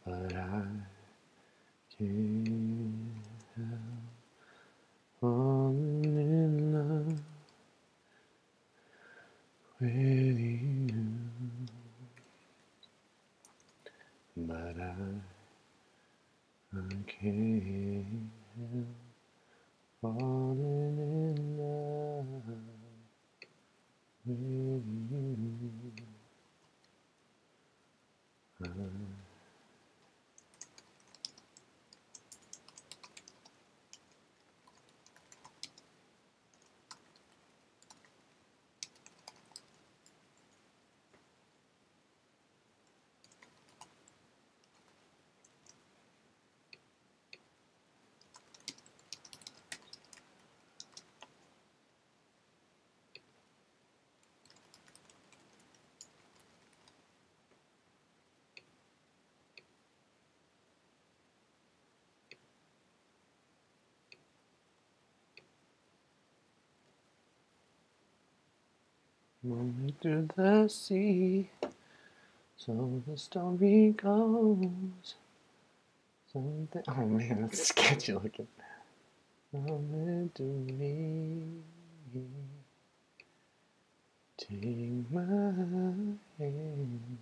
But I can't help falling in love with you. But I can't help falling in love with you. Only through the sea, so the story goes. Something. Oh man, that's sketchy looking. Meant to me. Take my hand,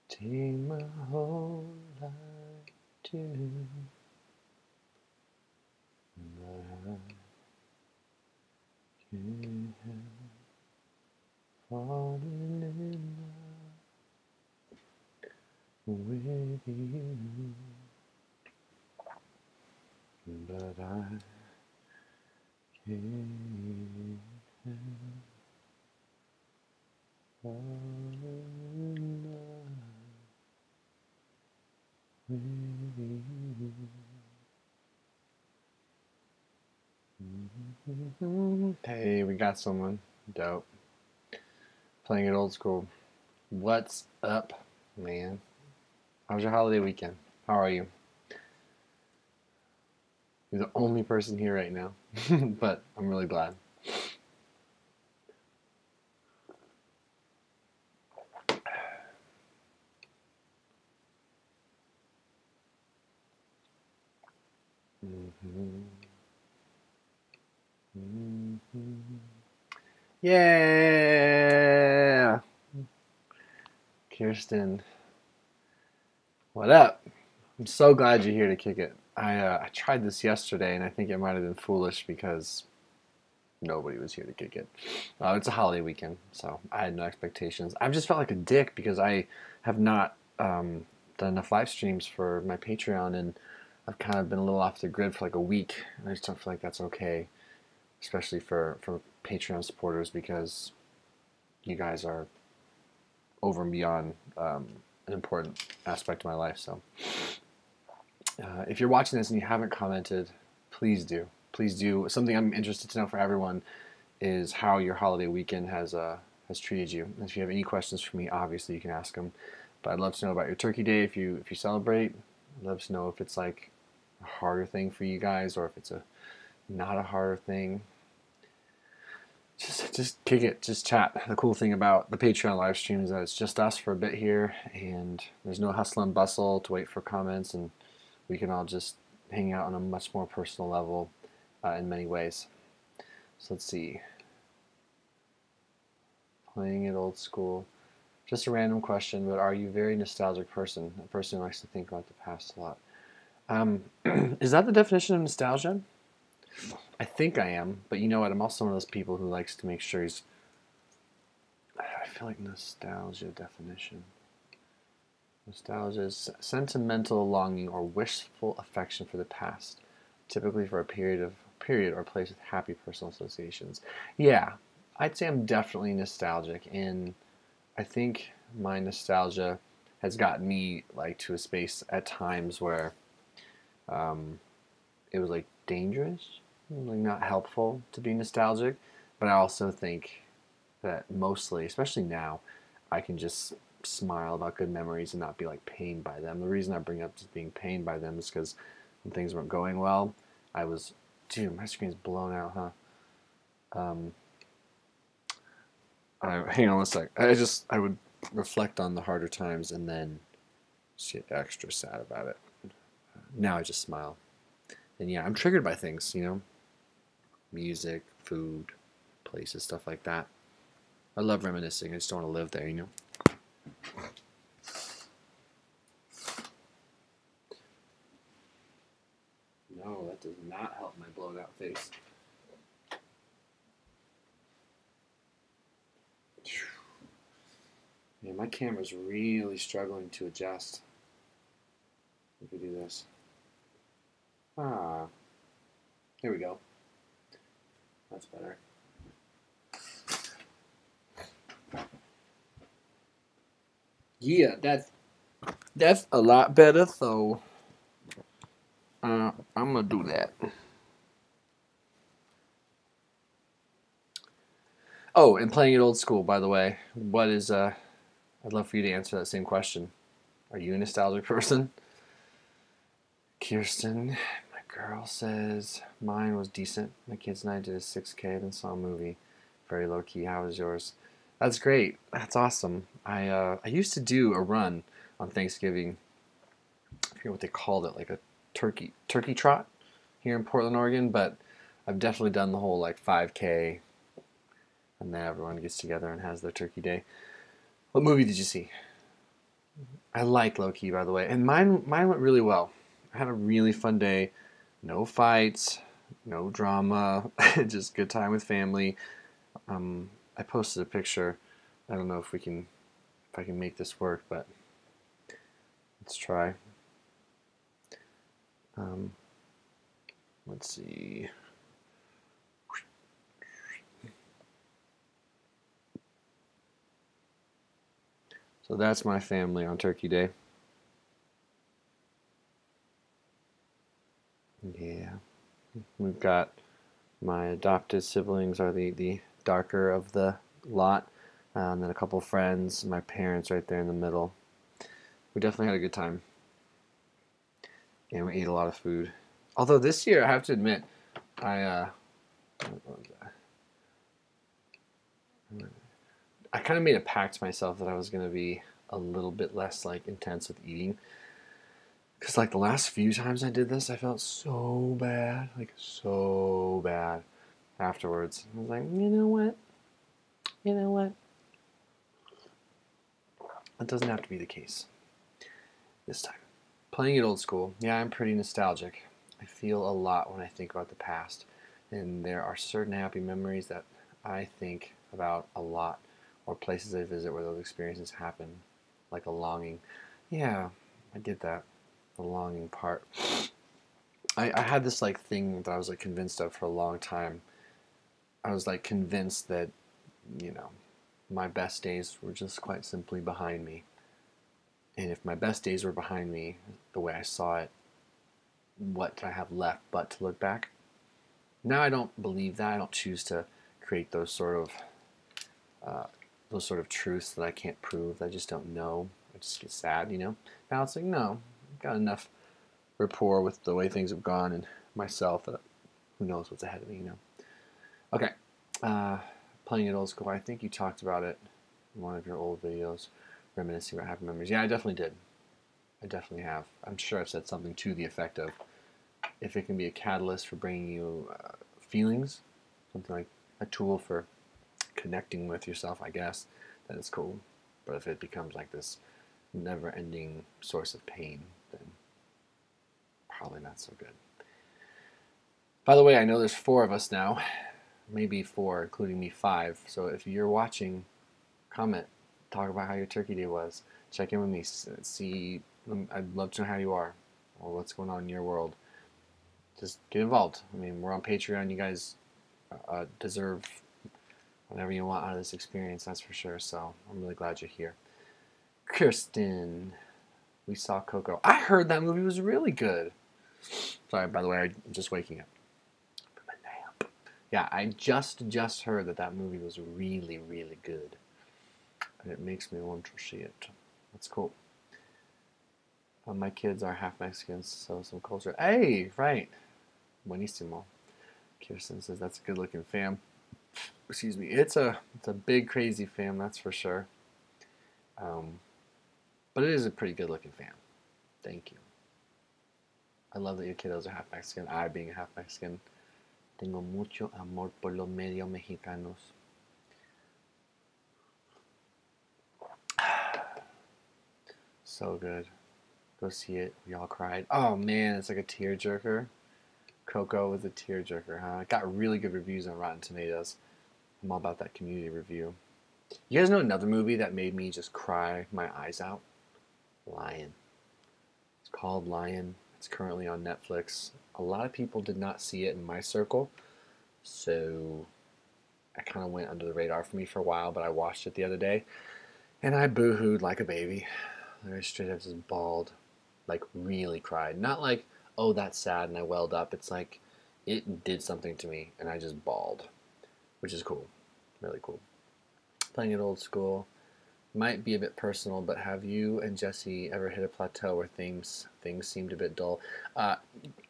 take my whole life too. But I can't help falling in love with you. But I can't help falling in love with you. Hey, we got someone. Dope. Playing it old school. What's up, man? How was your holiday weekend? How are you? You're the only person here right now, but I'm really glad. Yeah! Kirsten, what up? I'm so glad you're here to kick it. I tried this yesterday, and I think it might have been foolish because nobody was here to kick it. It's a holiday weekend, so I had no expectations. I've just felt like a dick because I have not done enough live streams for my Patreon, and I've kind of been a little off the grid for like a week, and I just don't feel like that's okay, especially for Patreon supporters, because you guys are over and beyond an important aspect of my life. So if you're watching this and you haven't commented, please do. Please do. Something I'm interested to know for everyone is how your holiday weekend has treated you. And if you have any questions for me, obviously you can ask them. But I'd love to know about your Turkey Day if you celebrate. I'd love to know if it's like a harder thing for you guys or if it's not a harder thing. Just kick it, just chat. The cool thing about the Patreon live stream is that it's just us for a bit here, and there's no hustle and bustle to wait for comments, and we can all just hang out on a much more personal level in many ways. So let's see. Playing it old school. Just a random question, but are you a very nostalgic person? A person who likes to think about the past a lot. Is that the definition of nostalgia? I think I am, but you know what? I'm also one of those people who likes to make sure he's... I feel like nostalgia definition. Nostalgia is sentimental longing or wishful affection for the past, typically for a period or place with happy personal associations. Yeah, I'd say I'm definitely nostalgic, and I think my nostalgia has gotten me like to a space at times where it was like dangerous, like not helpful to be nostalgic. But I also think that mostly, especially now, I can just smile about good memories and not be like pained by them. The reason I bring up just being pained by them is because when things weren't going well, I was, dude, my screen's blown out, huh? Hang on one sec. I would reflect on the harder times and then just get extra sad about it. Now I just smile. And yeah, I'm triggered by things, you know, music, food, places, stuff like that. I love reminiscing. I just don't want to live there, you know. No, that does not help my blown out face. Man, my camera's really struggling to adjust. If we do this. Ah. Here we go. That's better. Yeah, that's a lot better, so I'm gonna do that. Oh, and playing it old school, by the way. What is I'd love for you to answer that same question. Are you a nostalgic person? Kirsten, my girl, says mine was decent. My kids and I did a 6K, then saw a movie. Very low key. How was yours? That's great. That's awesome. I used to do a run on Thanksgiving. I forget what they called it, like a turkey trot here in Portland, Oregon. But I've definitely done the whole like 5K, and then everyone gets together and has their turkey day. What movie did you see? I like Low Key, by the way, and mine went really well. I had a really fun day. No fights, no drama, just good time with family. I posted a picture. I don't know if I can make this work, but let's try. Let's see. So that's my family on Turkey Day. Yeah. We've got my adopted siblings are the darker of the lot, and then a couple friends, my parents right there in the middle. We definitely had a good time, and we ate a lot of food. Although this year, I have to admit, I kind of made a pact to myself that I was going to be a little bit less like intense with eating. Because like the last few times I did this, I felt so bad, like so bad afterwards. I was like, you know what? That doesn't have to be the case this time. Playing it old school, yeah, I'm pretty nostalgic. I feel a lot when I think about the past. And there are certain happy memories that I think about a lot, or places I visit where those experiences happen, like a longing. Yeah, I get that. The longing part. I had this like thing that I was like convinced of for a long time. I was like convinced that, you know, my best days were just quite simply behind me. And if my best days were behind me, the way I saw it, what did I have left but to look back? Now I don't believe that. I don't choose to create those sort of truths that I can't prove. I just don't know. I just get sad, you know. Now it's like, no, I've got enough rapport with the way things have gone and myself that who knows what's ahead of me, you know. Okay, playing it old school. I think you talked about it in one of your old videos, reminiscing about happy memories. Yeah, I definitely did. I definitely have. I'm sure I've said something to the effect of, if it can be a catalyst for bringing you feelings, something like a tool for connecting with yourself, I guess, then it's cool. But if it becomes like this never-ending source of pain, then probably not so good. By the way, I know there's 4 of us now, maybe 4, including me 5. So if you're watching, comment, talk about how your turkey day was. Check in with me, see, I'd love to know how you are, or what's going on in your world. Just get involved. I mean, we're on Patreon. You guys deserve whatever you want out of this experience, that's for sure. So I'm really glad you're here. Kirsten, we saw Coco. I heard that movie was really good. Sorry, by the way, I'm just waking up from a nap. Yeah, I just heard that movie was really, really good. and it makes me want to see it. That's cool. My kids are half Mexicans, so some culture. Hey, right. Buenísimo. Kirsten says that's a good looking fam. Excuse me. It's a big crazy fam, that's for sure. But it is a pretty good looking fam. Thank you. I love that your kiddos are half Mexican. I, being half Mexican, tengo mucho amor por los medio mexicanos. So good. Go see it. We all cried. Oh man, it's like a tearjerker. Coco was a tearjerker, huh? It got really good reviews on Rotten Tomatoes. I'm all about that community review. You guys know another movie that made me just cry my eyes out? Lion. It's called Lion. It's currently on Netflix. A lot of people did not see it in my circle, so it kind of went under the radar for me for a while, but I watched it the other day, and I boo-hooed like a baby. I straight up just bawled, like really cried. Not like, oh, that's sad, and I welled up. It's like, it did something to me, and I just bawled, which is cool. Really cool. Playing it old school. Might be a bit personal, but have you and Jesse ever hit a plateau where things seemed a bit dull?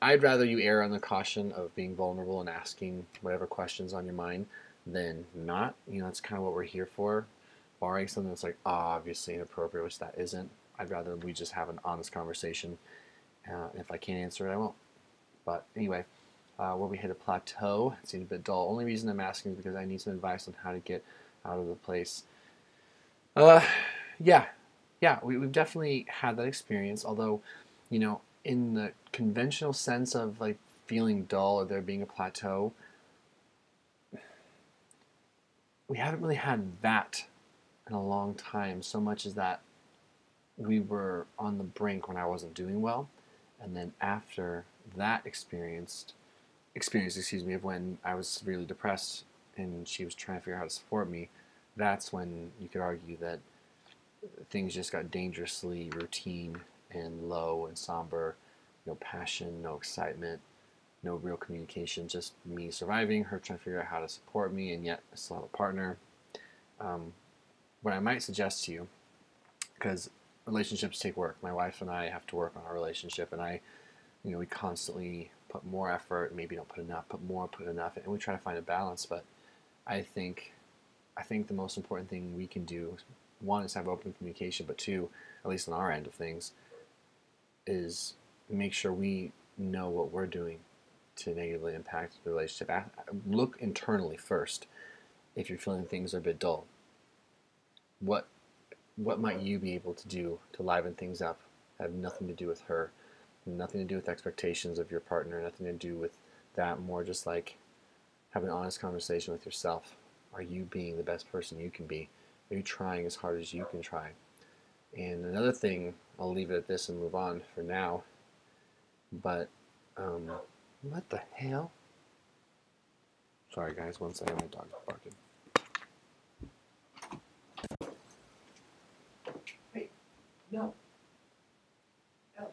I'd rather you err on the caution of being vulnerable and asking whatever questions on your mind than not. You know, that's kind of what we're here for. Barring something that's like obviously inappropriate, which that isn't. I'd rather we just have an honest conversation. If I can't answer it, I won't. But anyway, where we hit a plateau, it seemed a bit dull. Only reason I'm asking is because I need some advice on how to get out of the place. Yeah, we've definitely had that experience, although, you know, in the conventional sense of like feeling dull or there being a plateau, we haven't really had that in a long time, so much as that we were on the brink when I wasn't doing well, and then after that experience, of when I was severely depressed and she was trying to figure out how to support me, that's when you could argue that things just got dangerously routine and low and somber. No passion, no excitement, no real communication, just me surviving, her trying to figure out how to support me, and yet I still have a partner. What I might suggest to you, because relationships take work. My wife and I have to work on our relationship, and we constantly put more effort, maybe don't put enough, put more, put enough, and we try to find a balance. But I think the most important thing we can do, one, is have open communication, but two, at least on our end of things, is make sure we know what we're doing to negatively impact the relationship. Look internally first. If you're feeling things are a bit dull, what might you be able to do to liven things up? Have nothing to do with her, nothing to do with expectations of your partner, nothing to do with that. More just like have an honest conversation with yourself. Are you being the best person you can be? Are you trying as hard as you can try? And another thing, I'll leave it at this and move on for now, but what the hell? Sorry guys, one second, my dog's barking. Hey, no. No.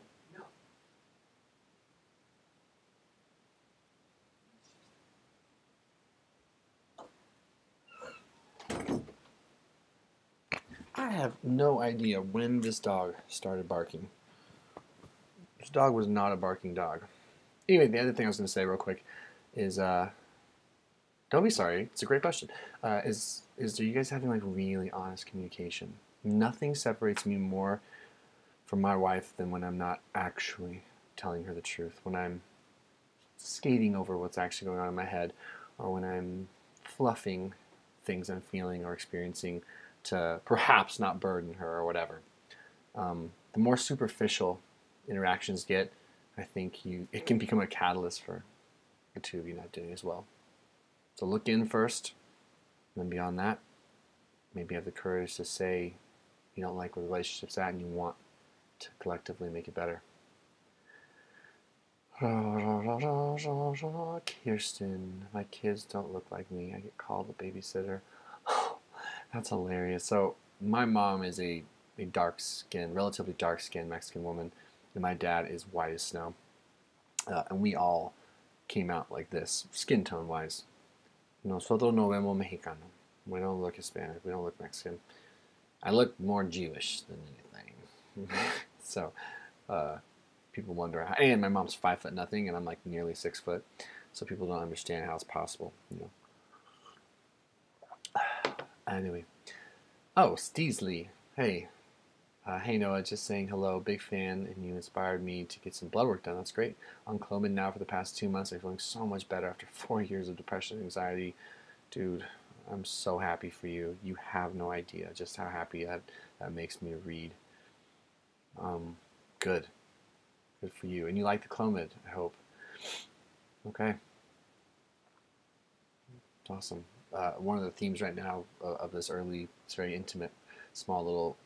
I have no idea when this dog started barking. This dog was not a barking dog. Anyway, the other thing I was going to say real quick is, don't be sorry. It's a great question. Are you guys having like really honest communication? Nothing separates me more from my wife than when I'm not actually telling her the truth. When I'm skating over what's actually going on in my head, or when I'm fluffing things I'm feeling or experiencing to perhaps not burden her or whatever. The more superficial interactions get, I think it can become a catalyst for the two of you not doing as well. So look in first, and then beyond that, maybe have the courage to say you don't like where the relationship's at and you want to collectively make it better. Kirsten, my kids don't look like me. I get called a babysitter. That's hilarious. So my mom is a relatively dark-skinned Mexican woman, and my dad is white as snow. And we all came out like this, skin tone-wise. Nosotros no vemos mexicano. We don't look Hispanic. We don't look Mexican. I look more Jewish than anything. So people wonder how, and my mom's 5 foot nothing and I'm like nearly 6 foot, so people don't understand how it's possible, you know. Anyway, oh, Steesley, hey. Hey Noah, just saying hello, big fan, and you inspired me to get some blood work done. That's great. On Clomid now for the past 2 months. I'm feeling so much better after 4 years of depression and anxiety. Dude, I'm so happy for you. You have no idea just how happy that makes me to read. Good. Good for you. And you like the Clomid, I hope. Okay. It's awesome. One of the themes right now of this early, it's very intimate, small little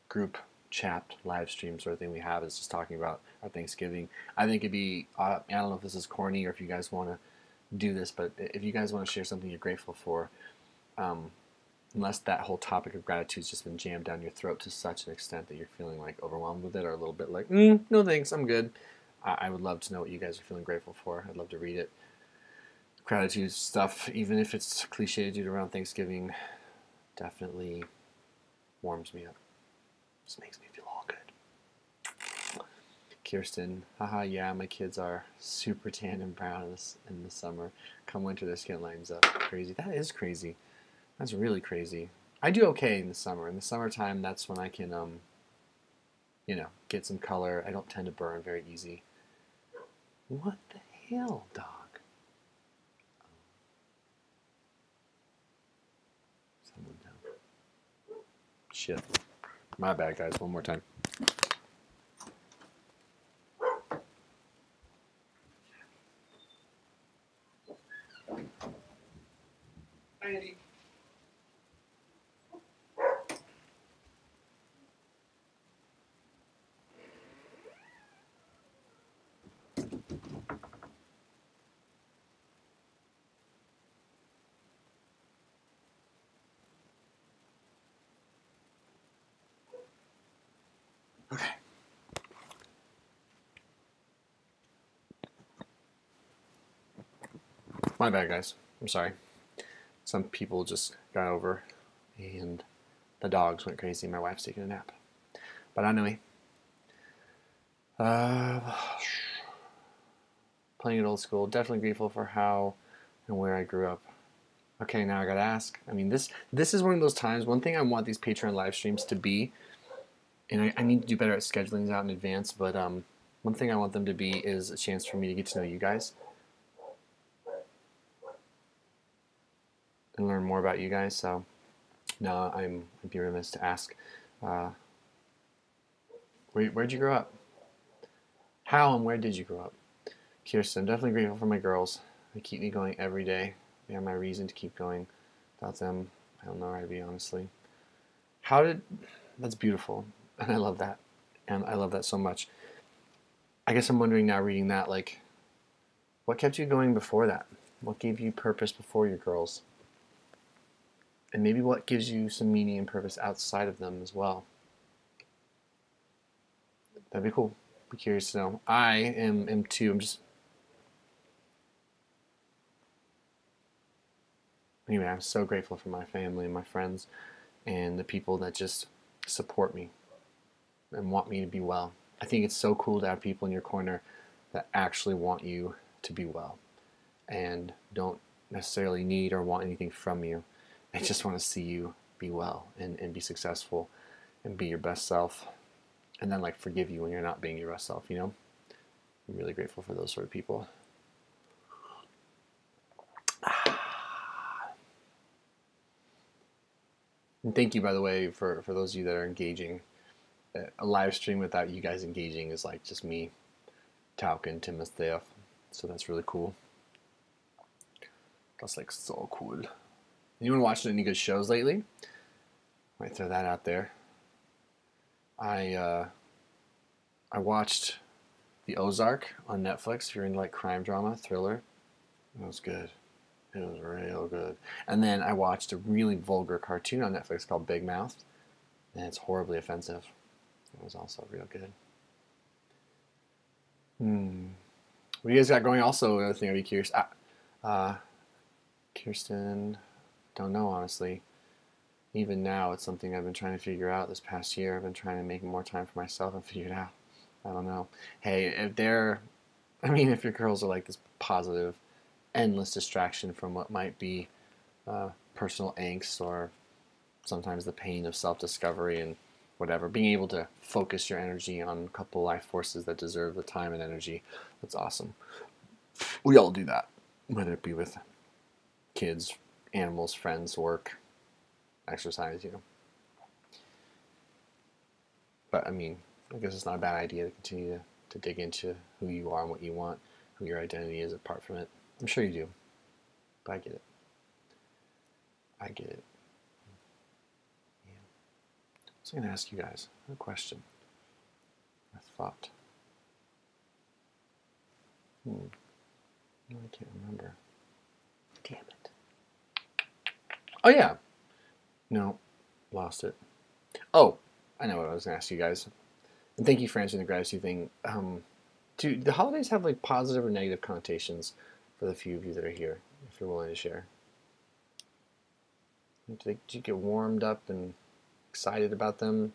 group chat live stream sort of thing we have is just talking about our Thanksgiving. I think it'd be, I don't know if this is corny or if you guys want to do this, but if you guys want to share something you're grateful for, unless that whole topic of gratitude's just been jammed down your throat to such an extent that you're feeling like overwhelmed with it or a little bit like, no thanks, I'm good. I would love to know what you guys are feeling grateful for. I'd love to read it. Gratitude stuff, even if it's cliche to do around Thanksgiving, definitely warms me up. Just makes me feel all good. Kirsten, haha, yeah, my kids are super tan and brown in the summer. Come winter, their skin lightens up. Crazy. That is crazy. That's really crazy. I do okay in the summer. In the summertime, that's when I can, you know, get some color. I don't tend to burn very easy. What the hell, dog? Someone down. Shit. My bad, guys. One more time. Andy. Okay. My bad, guys. I'm sorry. Some people just got over and the dogs went crazy. My wife's taking a nap. But anyway. Playing it old school. Definitely grateful for how and where I grew up. Okay, now I gotta ask. I mean, this is one of those times. One thing I want these Patreon live streams to be, and I need to do better at scheduling these out in advance, but one thing I want them to be is a chance for me to get to know you guys and learn more about you guys. So now I'd be remiss to ask, where'd you grow up? How and where did you grow up? Kirsten, definitely grateful for my girls. They keep me going every day. They are my reason to keep going. Without them, I don't know where I'd be, honestly. That's beautiful. And I love that. And I love that so much. I guess I'm wondering now, reading that, like, what kept you going before that? What gave you purpose before your girls? And maybe what gives you some meaning and purpose outside of them as well? That'd be cool. Be curious to know. I am too. Anyway, I'm so grateful for my family and my friends and the people that just support me and want me to be well. I think it's so cool to have people in your corner that actually want you to be well and don't necessarily need or want anything from you. They just want to see you be well and be successful and be your best self, and then like forgive you when you're not being your best self, you know? I'm really grateful for those sort of people. And thank you, by the way, for those of you that are engaging. A live stream without you guys engaging is like just me talking to myself. So that's really cool. That's like so cool. Anyone watching any good shows lately? Might throw that out there. I watched The Ozark on Netflix. If you're into like crime drama, thriller, it was good. It was real good. And then I watched a really vulgar cartoon on Netflix called Big Mouth, and it's horribly offensive. It was also real good. What do you guys got going? Also, another thing I'd be curious. Kirsten, don't know honestly. even now, it's something I've been trying to figure out this past year. I've been trying to make more time for myself and figure it out. I don't know. Hey, if your girls are like this positive, endless distraction from what might be personal angst or sometimes the pain of self-discovery and whatever, being able to focus your energy on a couple life forces that deserve the time and energy, that's awesome. We all do that, whether it be with kids, animals, friends, work, exercise, But I guess it's not a bad idea to continue to dig into who you are and what you want, who your identity is apart from it. I'm sure you do, but I get it. I get it. Yeah. So I'm going to ask you guys a question. A thought. No, I can't remember. Damn it. Oh, yeah. No, lost it. Oh, I know what I was going to ask you guys. And thank you for answering the gratitude thing. Do the holidays have like positive or negative connotations for the few of you that are here, if you're willing to share? Do you get warmed up and excited about them?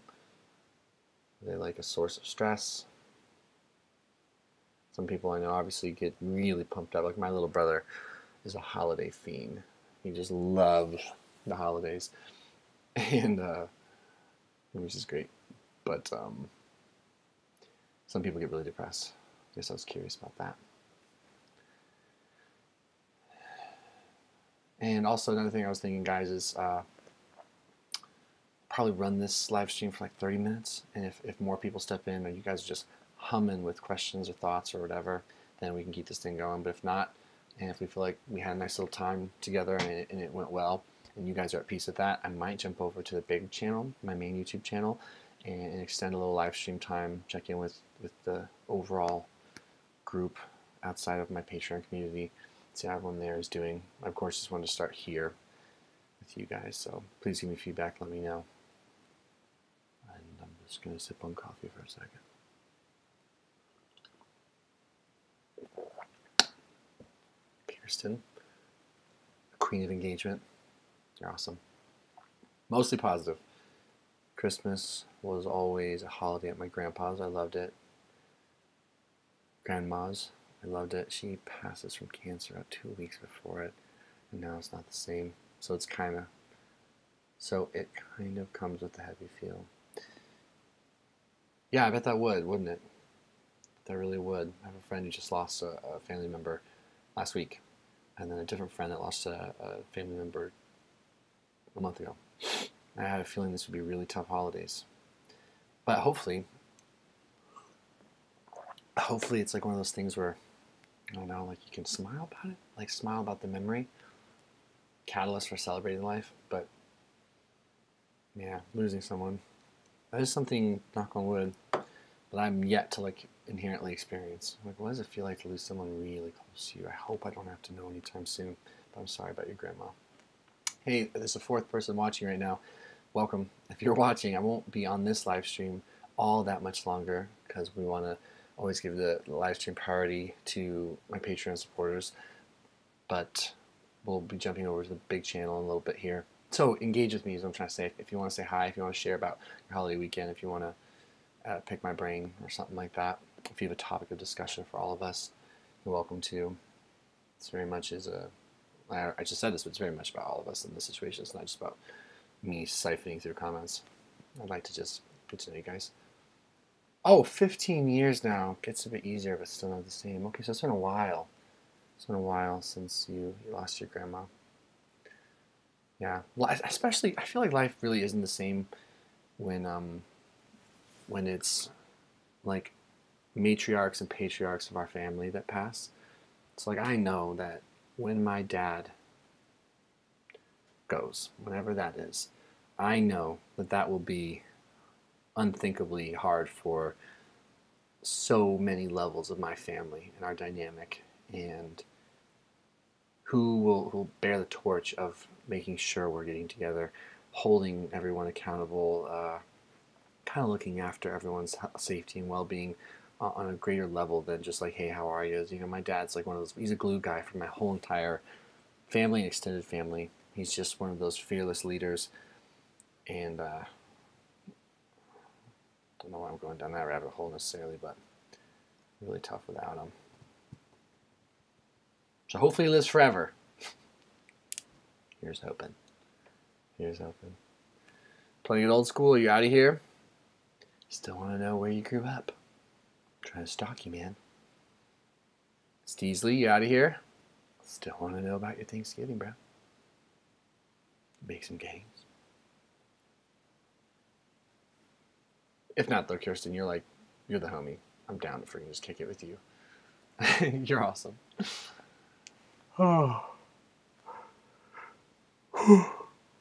Are they like a source of stress? Some people I know obviously get really pumped up. Like my little brother is a holiday fiend. He just loves the holidays, and which is great. But some people get really depressed. I guess I was curious about that. And also another thing I was thinking, guys, is probably run this live stream for like 30 minutes. And if more people step in, or you guys are just humming with questions or thoughts or whatever, then we can keep this thing going. But if not, and if we feel like we had a nice little time together and it went well, and you guys are at peace with that, I might jump over to the big channel, my main YouTube channel, and extend a little live stream time, check in with the overall group outside of my Patreon community, see how everyone there is doing. I, of course, just wanted to start here with you guys, so please give me feedback, let me know. And I'm just going to sip on coffee for a second. Kirsten, the queen of engagement. You're awesome. Mostly positive. Christmas was always a holiday at my grandpa's. I loved it. Grandma's. I loved it. She passes from cancer about 2 weeks before it, and now it's not the same. So it kind of comes with a heavy feel. Yeah, I bet that would, wouldn't it? That really would. I have a friend who just lost a family member last week, and then a different friend that lost a family member a month ago. I had a feeling this would be really tough holidays. But hopefully it's like one of those things where, I don't know, like you can smile about it, like smile about the memory, catalyst for celebrating life. But yeah, losing someone, that is something, knock on wood, that I'm yet to like inherently experience. Like, what does it feel like to lose someone really close to you? I hope I don't have to know anytime soon, but I'm sorry about your grandma. Hey, there's a fourth person watching right now. Welcome. If you're watching, I won't be on this live stream all that much longer because we want to always give the live stream priority to my Patreon supporters. But we'll be jumping over to the big channel in a little bit here. So engage with me is what I'm trying to say. If you want to say hi, if you want to share about your holiday weekend, if you want to pick my brain or something like that, if you have a topic of discussion for all of us, you're welcome to. It's very much I just said this, but it's very much about all of us in this situation. It's not just about me siphoning through comments. I'd like to just get to know you guys. Oh, 15 years now. Gets a bit easier, but still not the same. Okay, so it's been a while. It's been a while since you lost your grandma. Yeah, especially, I feel like life really isn't the same when it's like matriarchs and patriarchs of our family that pass. It's like I know that when my dad goes, whenever that is, I know that will be unthinkably hard for so many levels of my family and our dynamic, and who will bear the torch of making sure we're getting together, holding everyone accountable, kind of looking after everyone's safety and well-being on a greater level than just like, hey, how are you? You know, my dad's like one of those, he's a glue guy for my whole entire family and extended family. He's just one of those fearless leaders And don't know why I'm going down that rabbit hole necessarily, but really tough without him. So hopefully he lives forever. Here's hoping. Here's hoping. Playing it old school, are you out of here? Still want to know where you grew up. I'm trying to stalk you, man. Steesley, you out of here? Still want to know about your Thanksgiving, bro. Make some games. If not, though, Kirsten, you're the homie. I'm down to freaking just kick it with you. You're awesome. Oh.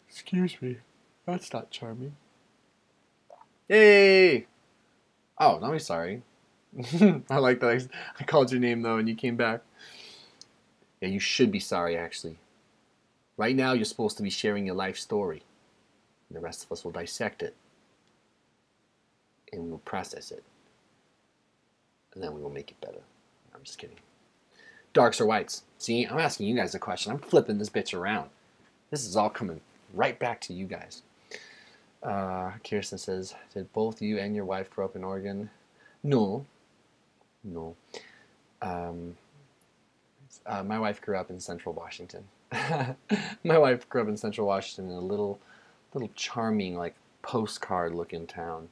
Excuse me. That's not charming. Yay! Oh, don't be sorry. I like that I called your name, though, and you came back. Yeah, you should be sorry, actually. Right now, you're supposed to be sharing your life story. And the rest of us will dissect it. And we will process it. And then we will make it better. I'm just kidding. Darks or whites? See, I'm asking you guys a question. I'm flipping this bitch around. This is all coming right back to you guys. Kirsten says, did both you and your wife grow up in Oregon? No. No. My wife grew up in Central Washington. My wife grew up in Central Washington in a little charming, like, postcard-looking town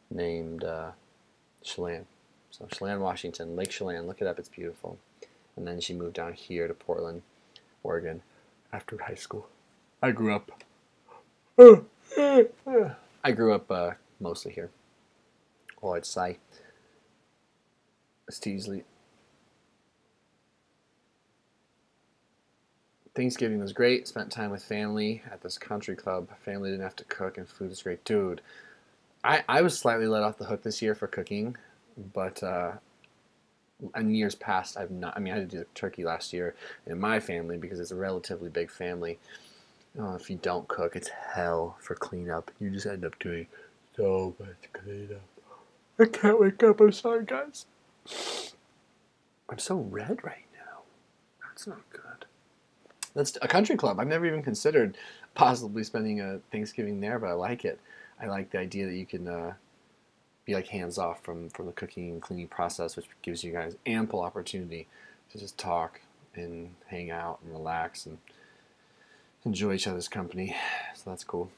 named Chelan. So Chelan, Washington, Lake Chelan. Look it up. It's beautiful. And then she moved down here to Portland, Oregon, after high school. I grew up mostly here. Oh, I'd say. Steesley. Thanksgiving was great. Spent time with family at this country club. Family didn't have to cook, and food was great. Dude, I was slightly let off the hook this year for cooking, but in years past, I've not. I mean, I had to do turkey last year in my family because it's a relatively big family. If you don't cook, it's hell for cleanup. You just end up doing so much cleanup. I can't wake up. I'm sorry, guys. I'm so red right now. That's not good. That's a country club. I've never even considered possibly spending a Thanksgiving there, but I like it. I like the idea that you can be like hands off from the cooking and cleaning process, which gives you guys ample opportunity to just talk and hang out and relax and enjoy each other's company. So that's cool.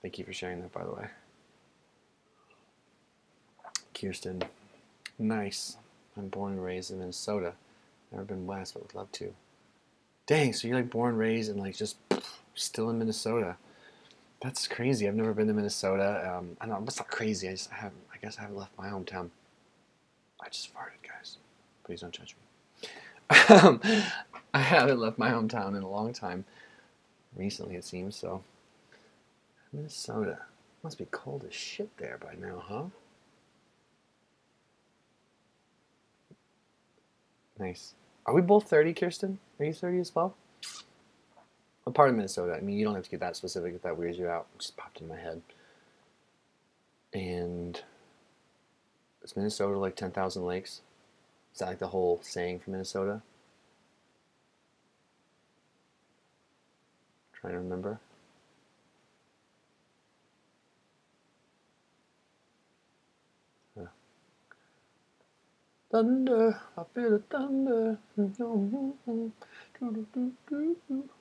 Thank you for sharing that, by the way. Kirsten, nice. I'm born and raised in Minnesota. Never been west, but would love to. Dang, so you're like born and raised and like just still in Minnesota. That's crazy. I've never been to Minnesota. I know it's not crazy. I guess I haven't left my hometown. I just farted, guys. Please don't judge me. I haven't left my hometown in a long time. Recently, it seems, so. Minnesota. Must be cold as shit there by now, huh? Nice. Are we both 30, Kirsten? Are you 30 as well? What part of Minnesota? I mean, you don't have to get that specific if that weirds you out. It just popped in my head. And is Minnesota like 10,000 lakes? Is that like the whole saying for Minnesota? I'm trying to remember. Thunder, I feel the thunder.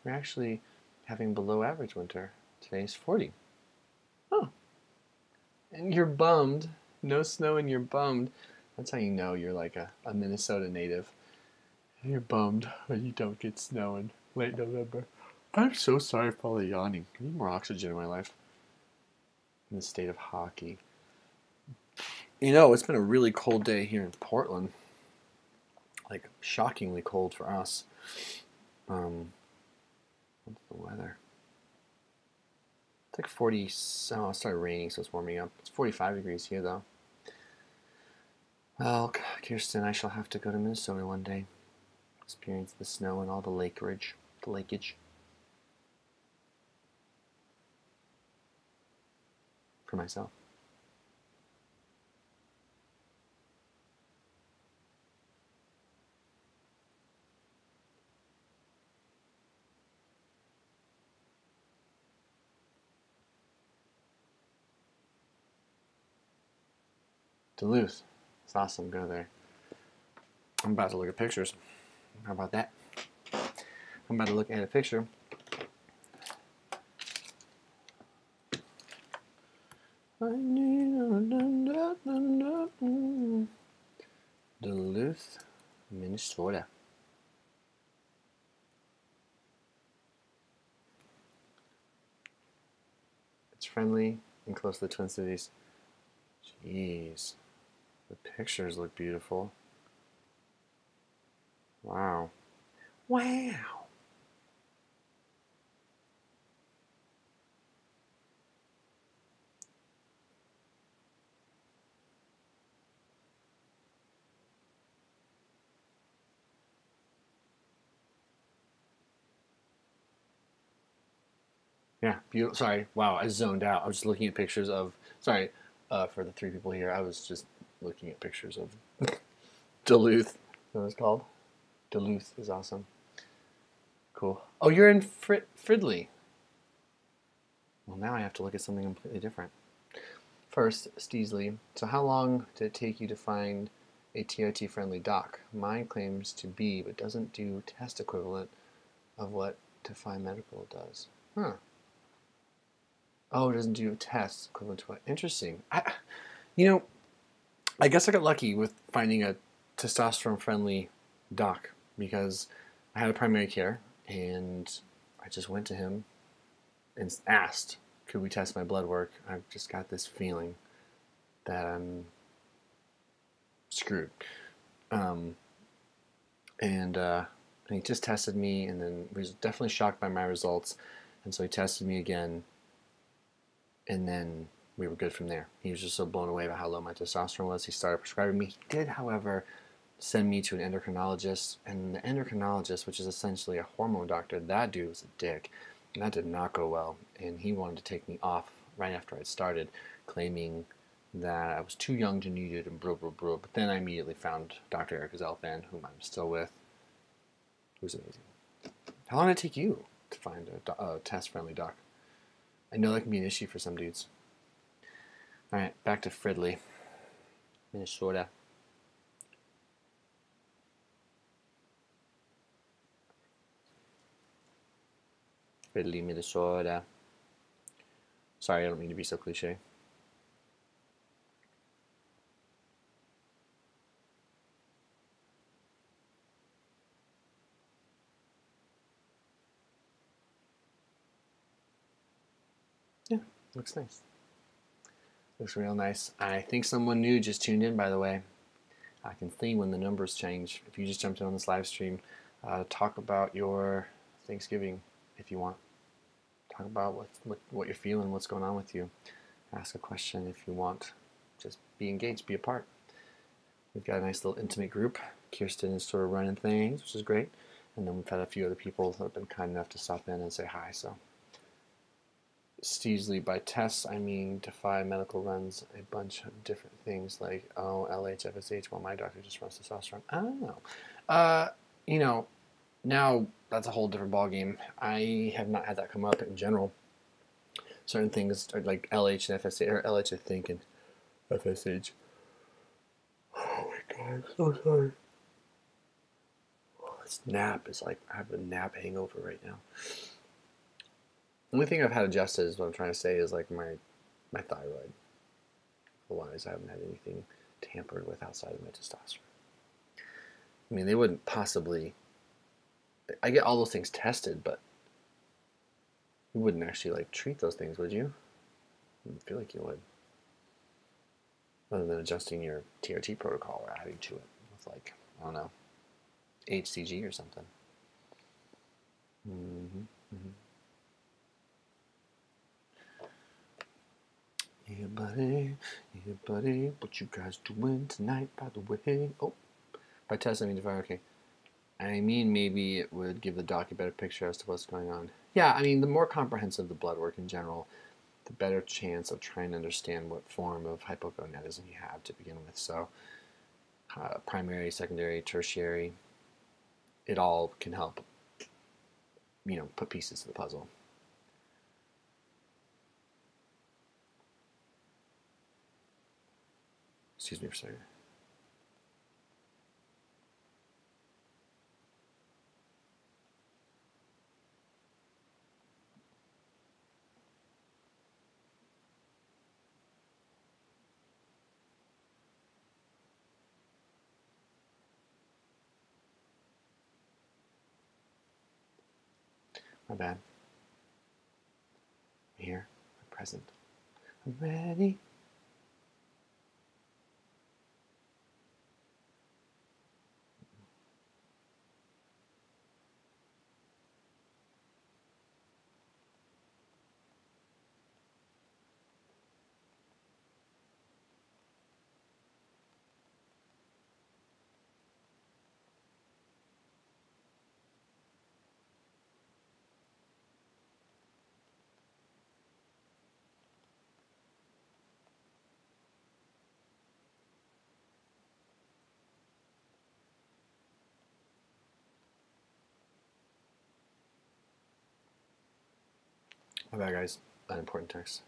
We're actually having below average winter. Today's 40. Oh. And you're bummed. No snow and you're bummed. That's how you know you're like a Minnesota native. You're bummed when you don't get snow in late November. I'm so sorry for all the yawning. I need more oxygen in my life. In the state of hockey. You know, it's been a really cold day here in Portland. Like, shockingly cold for us. What's the weather? It's like 40, it started raining, so it's warming up. It's 45 degrees here, though. Well, Kirsten, I shall have to go to Minnesota one day. Experience the snow and all the lakeage. For myself. Duluth. It's awesome. Go there. I'm about to look at pictures. How about that? I'm about to look at a picture. Duluth, Minnesota. It's friendly and close to the Twin Cities. Jeez. The pictures look beautiful. Wow. Wow. Yeah, beautiful. Sorry. Wow, I zoned out. I was just looking at pictures of. Sorry, for the 3 people here, I was just looking at pictures of Duluth. What it's called? Duluth is awesome. Cool. Oh, you're in Fridley. Well, now I have to look at something completely different. First, Steesley. So how long did it take you to find a TRT-friendly doc? Mine claims to be, but doesn't do test equivalent of what Defy Medical does. Huh. Oh, it doesn't do tests equivalent to what? Interesting. I guess I got lucky with finding a testosterone-friendly doc because I had a primary care and I just went to him and asked, could we test my blood work? I've just got this feeling that I'm screwed. And he just tested me and then was definitely shocked by my results. And so he tested me again and then we were good from there. He was just so blown away by how low my testosterone was. He started prescribing me. He did, however, send me to an endocrinologist. And the endocrinologist, which is essentially a hormone doctor, that dude was a dick. And that did not go well. And he wanted to take me off right after I'd started, claiming that I was too young to need it and blah, blah, blah. But then I immediately found Dr. Erica Zelfan, whom I'm still with, who's amazing. How long did it take you to find a test-friendly doc? I know that can be an issue for some dudes. All right, back to Fridley, Minnesota. Fridley, Minnesota. Sorry, I don't mean to be so cliche. Yeah, looks nice. Looks real nice. I think someone new just tuned in, by the way. I can see when the numbers change. If you just jumped in on this live stream, talk about your Thanksgiving if you want. Talk about what you're feeling, what's going on with you. Ask a question if you want. Just be engaged, be a part. We've got a nice little intimate group. Kirsten is sort of running things, which is great. And then we've had a few other people that have been kind enough to stop in and say hi. So, Steesley, by tests, I mean Defy Medical runs a bunch of different things like, LH, FSH, while my doctor just runs testosterone. I don't know. Now that's a whole different ballgame. I have not had that come up in general. Certain things are like LH and FSH, or LH I think, and FSH. Oh my god, I'm so sorry. This nap is like, I have a nap hangover right now. The only thing I've had adjusted is what I'm trying to say is like my thyroid. Otherwise, I haven't had anything tampered with outside of my testosterone. I mean, they wouldn't possibly. I get all those things tested, but you wouldn't actually like treat those things, would you? I don't feel like you would. Other than adjusting your TRT protocol or adding to it with like, I don't know, HCG or something. Yeah, buddy, what you guys doing tonight, by the way? Oh, by test, I mean Defy, okay. I mean, maybe it would give the doc a better picture as to what's going on. Yeah, I mean, the more comprehensive the blood work in general, the better chance of trying to understand what form of hypogonadism you have to begin with. So, primary, secondary, tertiary, it all can help, put pieces to the puzzle. Excuse me for a second. My bad. I'm here. I'm present. I'm ready. My bad, guys. Unimportant text.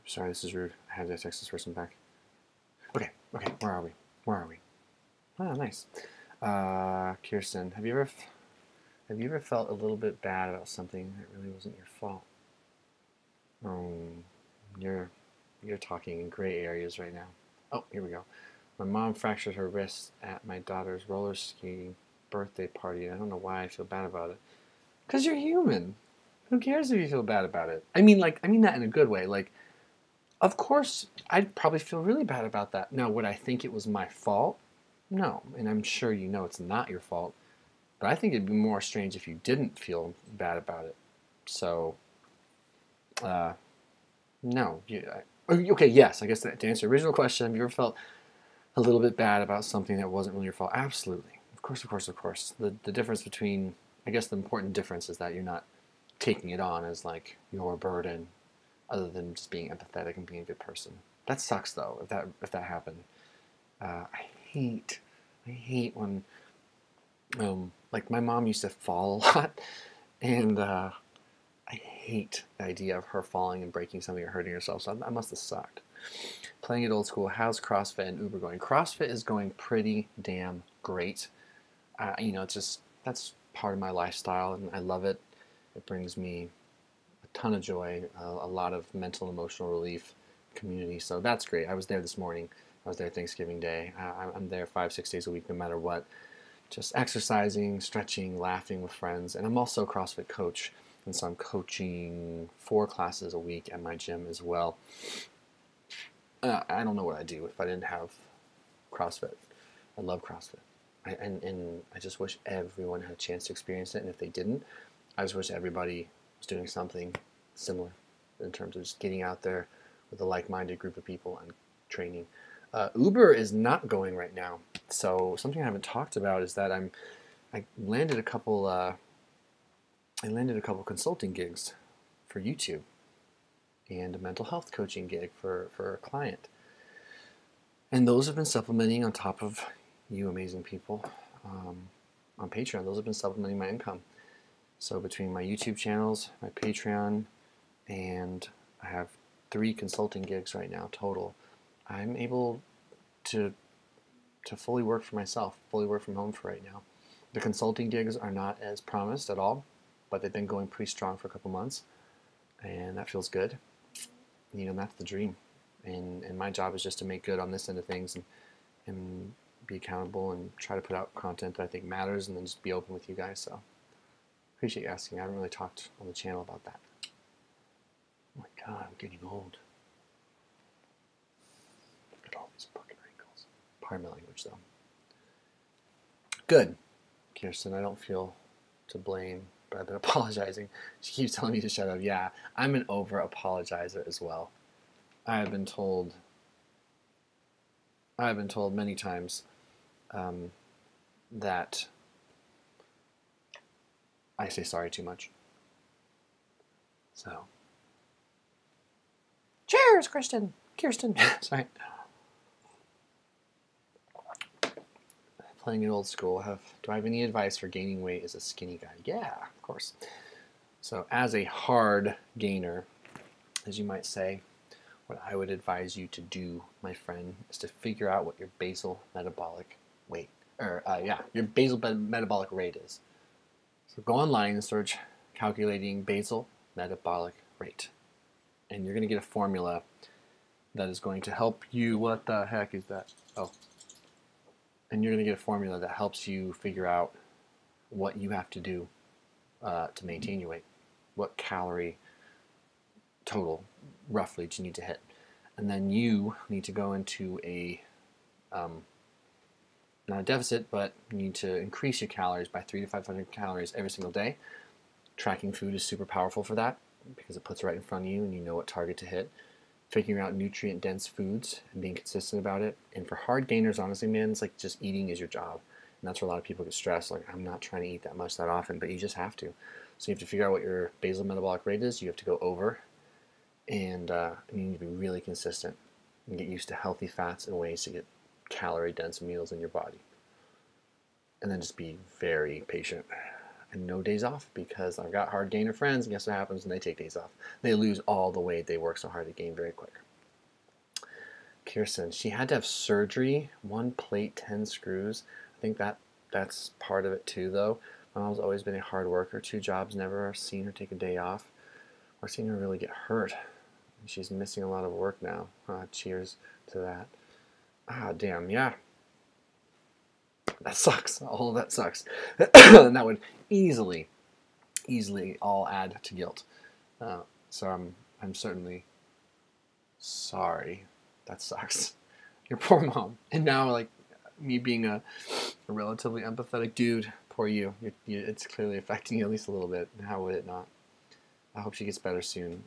Sorry, this is rude. I had to text this person back. Okay, where are we? Oh, nice. Kirsten, have you ever felt a little bit bad about something that really wasn't your fault? You're talking in gray areas right now. Oh, here we go. My mom fractured her wrist at my daughter's roller skating birthday party, and I don't know why I feel bad about it. 'Cause you're human. Who cares if you feel bad about it? I mean that in a good way. Like, of course, I'd probably feel really bad about that. Now, would I think it was my fault? No, and I'm sure you know it's not your fault. But I think it'd be more strange if you didn't feel bad about it. So, no. Okay, yes, I guess to answer the original question, have you ever felt a little bit bad about something that wasn't really your fault? Absolutely. Of course. The difference between, I guess the important difference is that you're not taking it on as like your burden, other than just being empathetic and being a good person. That sucks though, if that happened. I hate when like my mom used to fall a lot, and I hate the idea of her falling and breaking something or hurting herself. So that must have sucked. Playing it old school. How's CrossFit and Uber going? CrossFit is going pretty damn great. It's just that's part of my lifestyle, and I love it. It brings me a ton of joy, a lot of mental and emotional relief, community. So that's great. I was there this morning. I was there Thanksgiving Day. I'm there 5-6 days a week, no matter what. Just exercising, stretching, laughing with friends. And I'm also a CrossFit coach. And so I'm coaching 4 classes a week at my gym as well. I don't know what I'd do if I didn't have CrossFit. I love CrossFit. And I just wish everyone had a chance to experience it. And if they didn't, I just wish everybody was doing something similar in terms of just getting out there with a like-minded group of people and training. Uber is not going right now. So something I haven't talked about is that I landed a couple consulting gigs for YouTube and a mental health coaching gig for a client. And those have been supplementing on top of you amazing people on Patreon. Those have been supplementing my income. So between my YouTube channels, my Patreon, and I have 3 consulting gigs right now total, I'm able to fully work for myself, fully work from home for right now. The consulting gigs are not as promised at all, but they've been going pretty strong for a couple months, and that feels good. That's the dream. And my job is just to make good on this end of things and be accountable and try to put out content that I think matters, and then just be open with you guys. So appreciate you asking. I haven't really talked on the channel about that. Oh my God, I'm getting old. Look at all these fucking wrinkles. Pardon my language, though. Good. Kirsten, I don't feel to blame, but I've been apologizing. She keeps telling me to shut up. Yeah, I'm an over-apologizer as well. I have been told many times that I say sorry too much. So, Cheers, Kirsten. Sorry. Playing it old school. Do I have any advice for gaining weight as a skinny guy? Yeah, of course. So as a hard gainer, as you might say, what I would advise you to do, my friend, is to figure out what your basal metabolic weight, your basal metabolic rate is. So go online and search calculating basal metabolic rate. And you're going to get a formula that is going to help you. What the heck is that? Oh. And you're going to get a formula that helps you figure out what you have to do to maintain your weight. What calorie total, roughly, do you need to hit? And then you need to go into not a deficit, but you need to increase your calories by 300 to 500 calories every single day. Tracking food is super powerful for that because it puts it right in front of you and you know what target to hit. Figuring out nutrient-dense foods and being consistent about it. And for hard gainers, honestly, man, it's like just eating is your job. And that's where a lot of people get stressed. Like, I'm not trying to eat that much that often, but you just have to. So you have to figure out what your basal metabolic rate is. You have to go over. And you need to be really consistent and get used to healthy fats and ways to get calorie-dense meals in your body. And then just be very patient. And no days off, because I've got hard gainer friends, and guess what happens when they take days off? They lose all the weight they work so hard to gain very quick. Kirsten, she had to have surgery, 1 plate, 10 screws. I think that's part of it too, though. My mom's always been a hard worker, 2 jobs, never seen her take a day off or seen her really get hurt. She's missing a lot of work now. Cheers to that. Damn, yeah. That sucks. All of that sucks. And that would easily all add to guilt. So I'm certainly sorry. That sucks. Your poor mom. And now, like, me being a relatively empathetic dude, poor you. It's clearly affecting you at least a little bit. How would it not? I hope she gets better soon.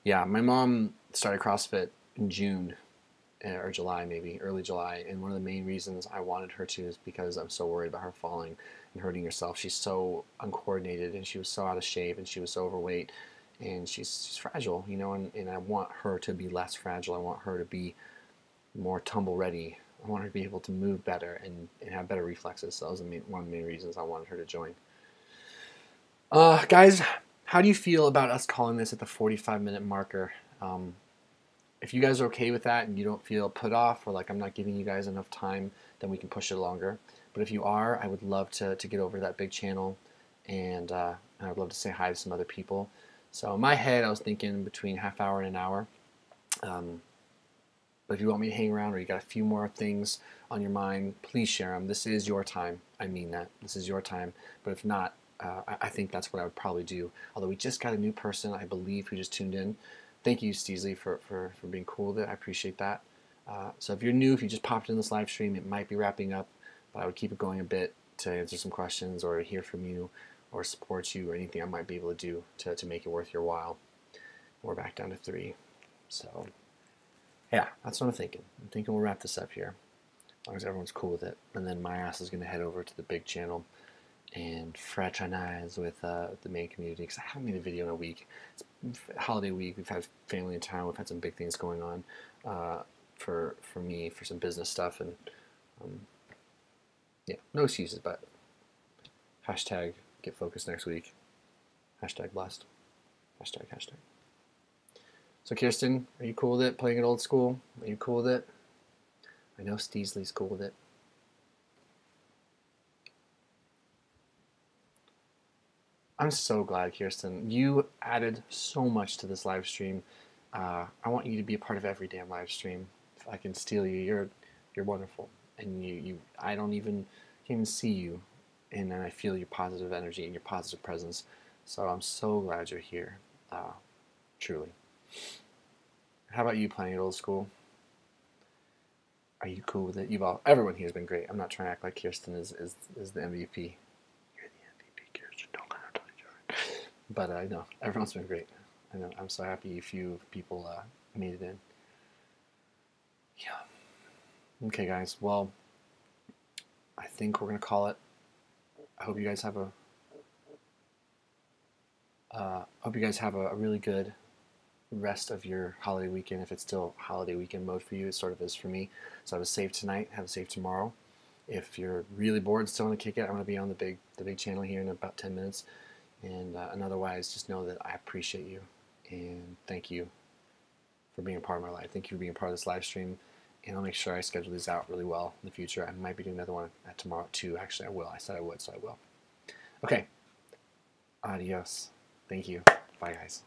Yeah, my mom started CrossFit in June. Or July, maybe, early July, and one of the main reasons I wanted her to is because I'm so worried about her falling and hurting herself. She's so uncoordinated, and she was so out of shape, and she was so overweight, and she's fragile, you know, and I want her to be less fragile. I want her to be more tumble ready. I want her to be able to move better and have better reflexes. So that was one of the main reasons I wanted her to join. Guys, how do you feel about us calling this at the 45-minute marker? If you guys are okay with that and you don't feel put off or like I'm not giving you guys enough time, then we can push it longer. But if you are, I would love to get over that big channel, and I'd love to say hi to some other people. So in my head, I was thinking between half hour and an hour. But if you want me to hang around or you got a few more things on your mind, please share them. This is your time. I mean that. This is your time. But if not, I think that's what I would probably do. Although we just got a new person, I believe, who just tuned in. Thank you, Steesley, for being cool with it. I appreciate that. So if you're new, if you just popped in this live stream, it might be wrapping up, but I would keep it going a bit to answer some questions or hear from you or support you or anything I might be able to do to make it worth your while. We're back down to 3. So, yeah, that's what I'm thinking. I'm thinking we'll wrap this up here, as long as everyone's cool with it. And then my ass is going to head over to the big channel and fraternize with the main community, because I haven't made a video in a week. It's holiday week. We've had family in town. We've had some big things going on for me, for some business stuff, and yeah, no excuses, but hashtag get focused next week. Hashtag blessed. Hashtag. So Kirsten, are you cool with it? Playing it old school? Are you cool with it? I know Steesley's cool with it. I'm so glad, Kirsten. You added so much to this live stream. I want you to be a part of every damn live stream. If I can steal you, you're wonderful, and I can't even see you, and then I feel your positive energy and your positive presence. So I'm so glad you're here, truly. How about you, playing it old school? Are you cool with it? Everyone here has been great. I'm not trying to act like Kirsten is the MVP. But I know everyone's been great. I know I'm so happy a few people made it in. Yeah. Okay, guys. Well, I think we're gonna call it. I hope you guys have a really good rest of your holiday weekend, if it's still holiday weekend mode for you. It sort of is for me. So have a safe tonight, have a safe tomorrow. If you're really bored and still want to kick it, I'm going to be on the big channel here in about 10 minutes. And otherwise, just know that I appreciate you and thank you for being a part of my life. Thank you for being a part of this live stream. And I'll make sure I schedule these out really well in the future. I might be doing another one tomorrow too. Actually, I will. I said I would, so I will. Okay. Adios. Thank you. Bye, guys.